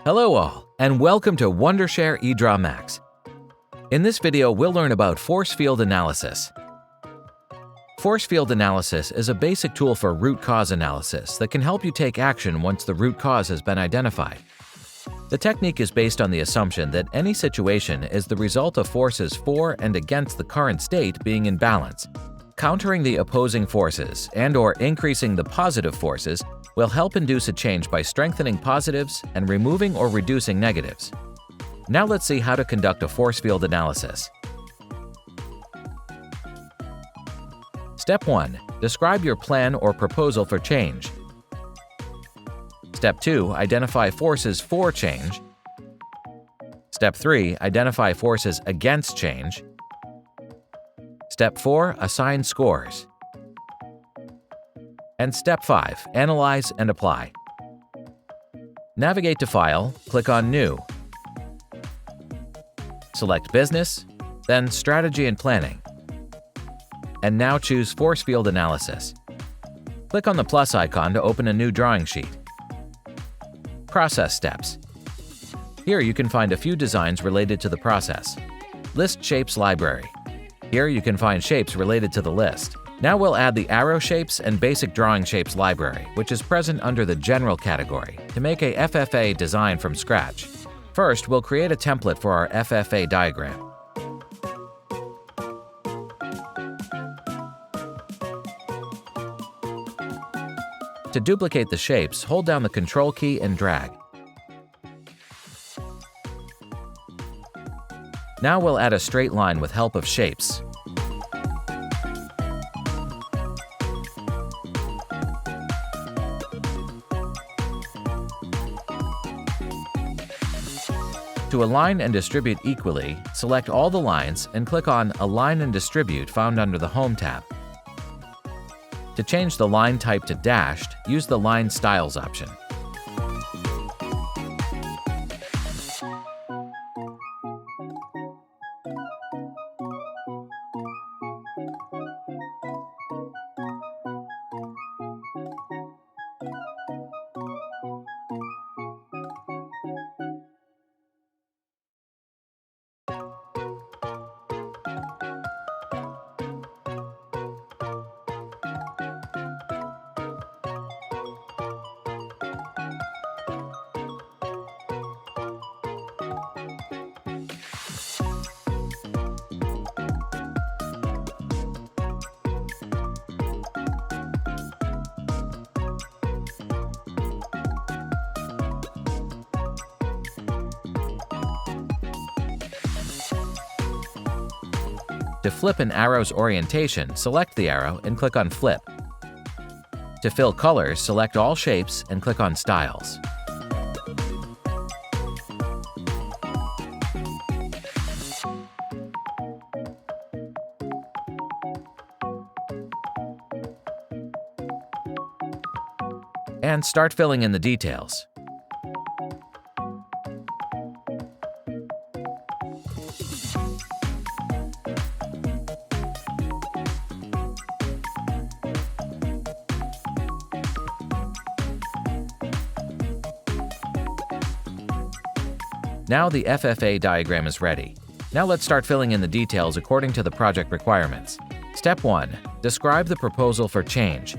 Hello all, and welcome to Wondershare EdrawMax. In this video, we'll learn about force field analysis. Force field analysis is a basic tool for root cause analysis that can help you take action once the root cause has been identified. The technique is based on the assumption that any situation is the result of forces for and against the current state being in balance. Countering the opposing forces and/or increasing the positive forces will help induce a change by strengthening positives and removing or reducing negatives. Now let's see how to conduct a force field analysis. Step 1. Describe your plan or proposal for change. Step 2. Identify forces for change. Step 3. Identify forces against change. Step 4. Assign scores. And Step 5. Analyze and apply. Navigate to File, click on New. Select Business, then Strategy and Planning. And now choose Force Field Analysis. Click on the plus icon to open a new drawing sheet. Process Steps. Here you can find a few designs related to the process. List Shapes Library. Here you can find shapes related to the list. Now we'll add the Arrow Shapes and Basic Drawing Shapes library, which is present under the General category, to make a FFA design from scratch. First, we'll create a template for our FFA diagram. To duplicate the shapes, hold down the Control key and drag. Now we'll add a straight line with help of shapes. To align and distribute equally, select all the lines and click on Align and Distribute found under the Home tab. To change the line type to dashed, use the Line Styles option. To flip an arrow's orientation, select the arrow and click on Flip. To fill colors, select all shapes and click on Styles. And start filling in the details. Now the FFA diagram is ready. Now let's start filling in the details according to the project requirements. Step 1. Describe the proposal for change.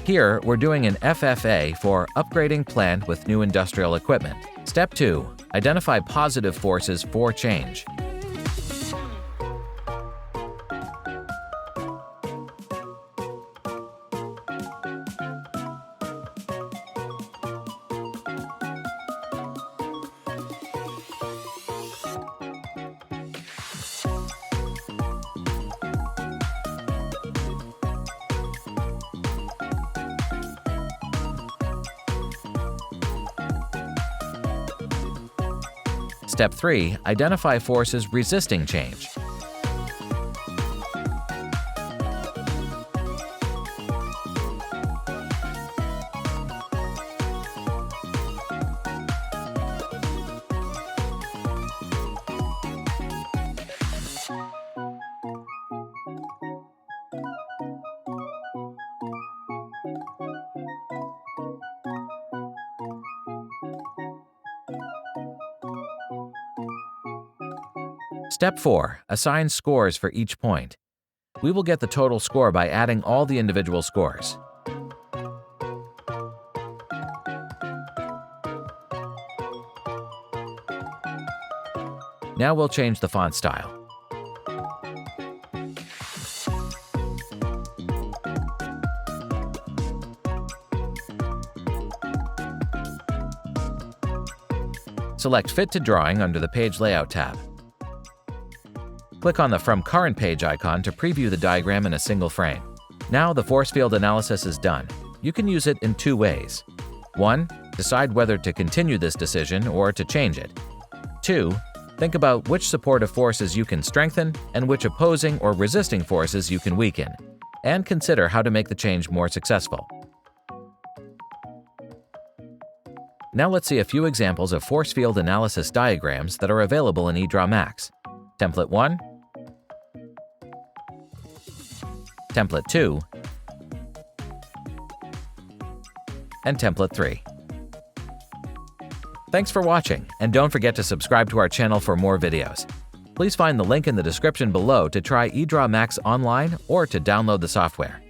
Here, we're doing an FFA for upgrading plant with new industrial equipment. Step 2. Identify positive forces for change. Step 3. Identify forces resisting change. Step 4. Assign scores for each point. We will get the total score by adding all the individual scores. Now we'll change the font style. Select Fit to Drawing under the Page Layout tab. Click on the From Current Page icon to preview the diagram in a single frame. Now the force field analysis is done. You can use it in two ways. 1. Decide whether to continue this decision or to change it. 2. Think about which supportive forces you can strengthen and which opposing or resisting forces you can weaken, and consider how to make the change more successful. Now let's see a few examples of force field analysis diagrams that are available in EdrawMax. Template 1, Template 2, and Template 3. Thanks for watching, and don't forget to subscribe to our channel for more videos. Please find the link in the description below to try EdrawMax online or to download the software.